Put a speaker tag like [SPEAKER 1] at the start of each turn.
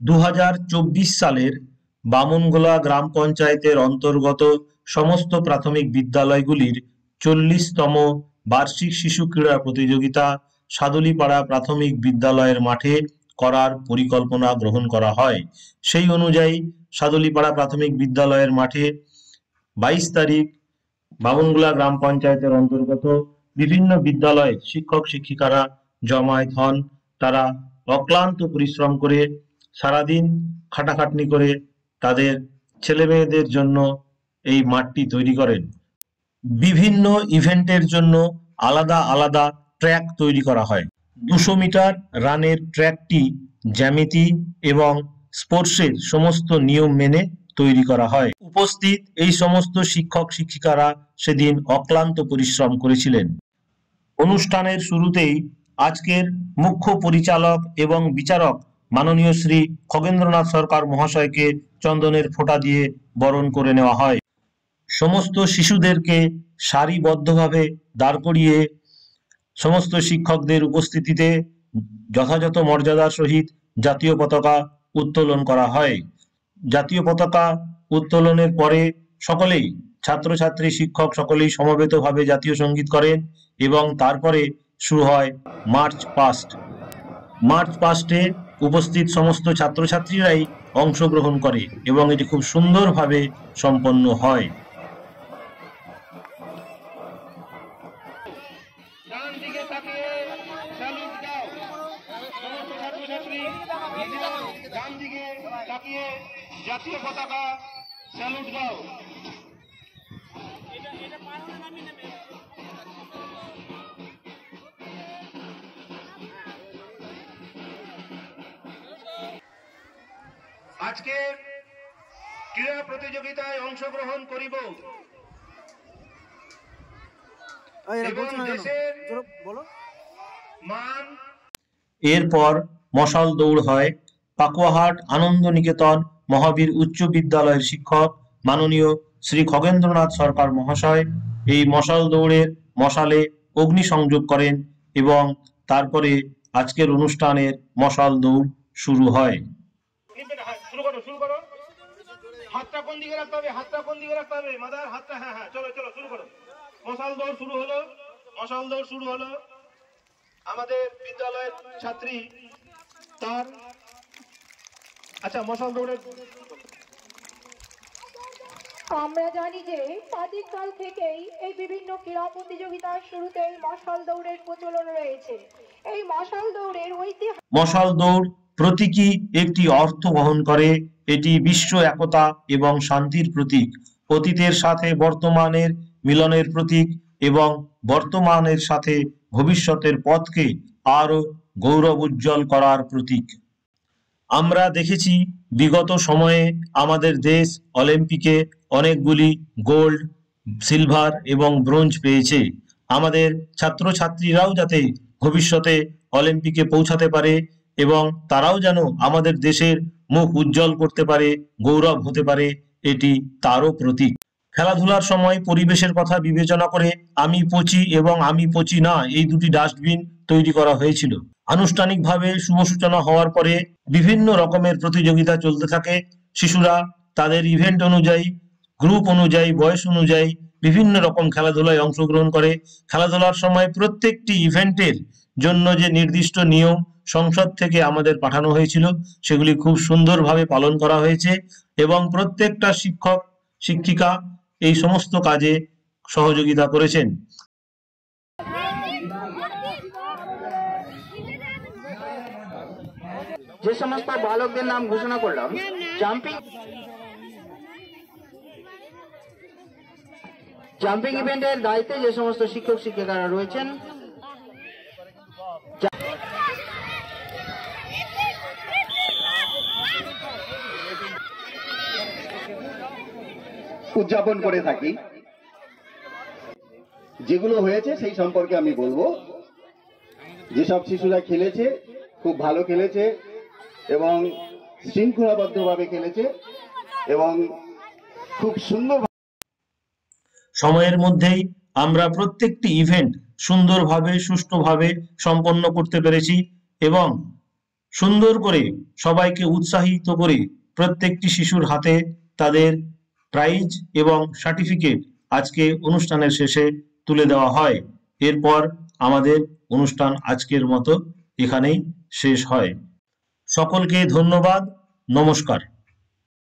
[SPEAKER 1] 2024 সালের বামনগোলা গ্রাম পঞ্চায়েতের অন্তর্গত সমস্ত প্রাথমিক বিদ্যালয়গুলির 40তম বার্ষিক শিশু ক্রীড়া প্রতিযোগিতা সাদুলিপাড়া প্রাথমিক বিদ্যালয়ের মাঠে করার পরিকল্পনা গ্রহণ করা হয়। সেই অনুযায়ী সাদুলিপাড়া প্রাথমিক বিদ্যালয়ের মাঠে 22 তারিখ বামনগোলা গ্রাম পঞ্চায়েতের অন্তর্গত বিভিন্ন বিদ্যালয়ে শিক্ষক শিক্ষিকারা জমায়েত হন। তারা অক্লান্ত পরিশ্রম করে সারাদিন খাটাখাটনি করে তাদের ছেলে মেয়েদের জন্য এই মাঠটি তৈরি করেন। বিভিন্ন ইভেন্টের জন্য আলাদা আলাদা ট্র্যাক তৈরি করা হয়। 200 মিটার রানের ট্র্যাকটি জ্যামিতি এবং স্পোর্টসের সমস্ত নিয়ম মেনে তৈরি করা হয়। উপস্থিত এই সমস্ত শিক্ষক শিক্ষিকারা সেদিন অক্লান্ত পরিশ্রম করেছিলেন। অনুষ্ঠানের শুরুতেই আজকের মুখ্য পরিচালক এবং বিচারক মাননীয় শ্রী খগেন্দ্রনাথ সরকার মহাশয়কে চন্দনের ফোঁটা দিয়ে বরণ করে নেওয়া হয়। সমস্ত শিশুদেরকে সারিবদ্ধভাবে দাঁড় করিয়ে সমস্ত শিক্ষকদের উপস্থিতিতে যথাযথ মর্যাদার সহিত জাতীয় পতাকা উত্তোলন করা হয়। জাতীয় পতাকা উত্তোলনের পরে সকলেই ছাত্রছাত্রী শিক্ষক সকলেই সমবেতভাবে জাতীয় সঙ্গীত করেন এবং তারপরে শুরু হয় মার্চ পাস্ট। মার্চ পাস্টে উপস্থিত সমস্ত ছাত্রছাত্রীরাই অংশগ্রহণ করে এবং এটি খুব সুন্দরভাবে সম্পন্ন হয়।
[SPEAKER 2] জাতীয় পতাকা স্যালুট দাও। আজকে ক্রীড়া প্রতিযোগিতায় অংশগ্রহণ করিব এবং দেশের মান।
[SPEAKER 1] এরপর মশাল দৌড় হয়। পাকুয়াহাট আনন্দ নিকেতন মহাবীর উচ্চ বিদ্যালয়ের শিক্ষক মাননীয় শ্রী খগেন্দ্রনাথ সরকার মহাশয় এই মশাল দৌড়ের মশালে অগ্নি সংযোগ করেন এবং তারপরে আজকের অনুষ্ঠানের মশাল দৌড় শুরু হয়।
[SPEAKER 2] হাতটা কোন দিকে রাখতে হবে, হাতটা কোন দিকে রাখতে হবে, মাদার হাতটা, হ্যাঁ হ্যাঁ, চলো চলো শুরু করো। মশাল দৌড় শুরু হলো, মশাল দৌড় শুরু হলো। আমাদের বিদ্যালয়ের ছাত্রী তার মশাল দৌড়ের
[SPEAKER 3] আমরা জানি যে প্রাচীনকাল থেকেই এই বিভিন্ন ক্রীড়া প্রতিযোগিতার শুরুতেই মশাল দৌড়ের প্রচলন রয়েছে। এই মশাল দৌড়ের ঐতিহাসিক
[SPEAKER 1] মশাল দৌড় প্রতীকী একটি অর্থ বহন করে। এটি বিশ্ব একতা এবং শান্তির প্রতীক, অতীতের সাথে বর্তমানের মিলনের প্রতীক এবং বর্তমানের সাথে ভবিষ্যতের পথকে আরো গৌরব উজ্জ্বল করার প্রতীক। আমরা দেখেছি বিগত সময়ে আমাদের দেশ অলিম্পিকে অনেকগুলি গোল্ড, সিলভার এবং ব্রোঞ্জ পেয়েছে। আমাদের ছাত্রছাত্রীরাও যাতে ভবিষ্যতে অলিম্পিকে পৌঁছাতে পারে এবং তারাও যেন আমাদের দেশের মুখ উজ্জ্বল করতে পারে, গৌরব হতে পারে, এটি তারও প্রতীক। খেলাধুলার সময় পরিবেশের কথা বিবেচনা করে আমি পচি এবং আমি পচি না এই দুটি ডাস্টবিন তৈরি করা হয়েছিল। আনুষ্ঠানিকভাবে শুভ সূচনা হওয়ার পরে বিভিন্ন রকমের প্রতিযোগিতা চলতে থাকে। শিশুরা তাদের ইভেন্ট অনুযায়ী, গ্রুপ অনুযায়ী, বয়স অনুযায়ী বিভিন্ন রকম খেলাধুলায় অংশগ্রহণ করে। খেলাধুলার সময় প্রত্যেকটি ইভেন্টের জন্য যে নির্দিষ্ট নিয়ম সংসদ থেকে আমাদের পাঠানো হয়েছিল সেগুলি খুব সুন্দরভাবে পালন করা হয়েছে এবং প্রত্যেকটা শিক্ষক শিক্ষিকা এই সমস্ত কাজে সহযোগিতা করেছেন।
[SPEAKER 4] যে সমস্ত বালকদের নাম ঘোষণা করলাম, জাম্পিং ইভেন্টের দায়িত্বে যে সমস্ত শিক্ষক শিক্ষিকারা রয়েছেন,
[SPEAKER 5] উদযাপন করে থাকি। যেগুলো হয়েছে সেই সম্পর্কে আমি বলবো। যেসব শিশুরা খেলেছে খুব ভালো খেলেছে এবং শৃঙ্খলাবদ্ধভাবে খেলেছে এবং খুব সুন্দর।
[SPEAKER 1] সময়ের মধ্যেই আমরা প্রত্যেকটি ইভেন্ট সুন্দরভাবে সুষ্ঠুভাবে সম্পন্ন করতে পেরেছি এবং সুন্দর করে সবাইকে উৎসাহিত করে প্রত্যেকটি শিশুর হাতে তাদের প্রাইজ এবং সার্টিফিকেট আজকে অনুষ্ঠানের শেষে তুলে দেওয়া হয়। এরপর আমাদের অনুষ্ঠান আজকের মতো এখানেই শেষ হয়। সকলকে ধন্যবাদ, নমস্কার।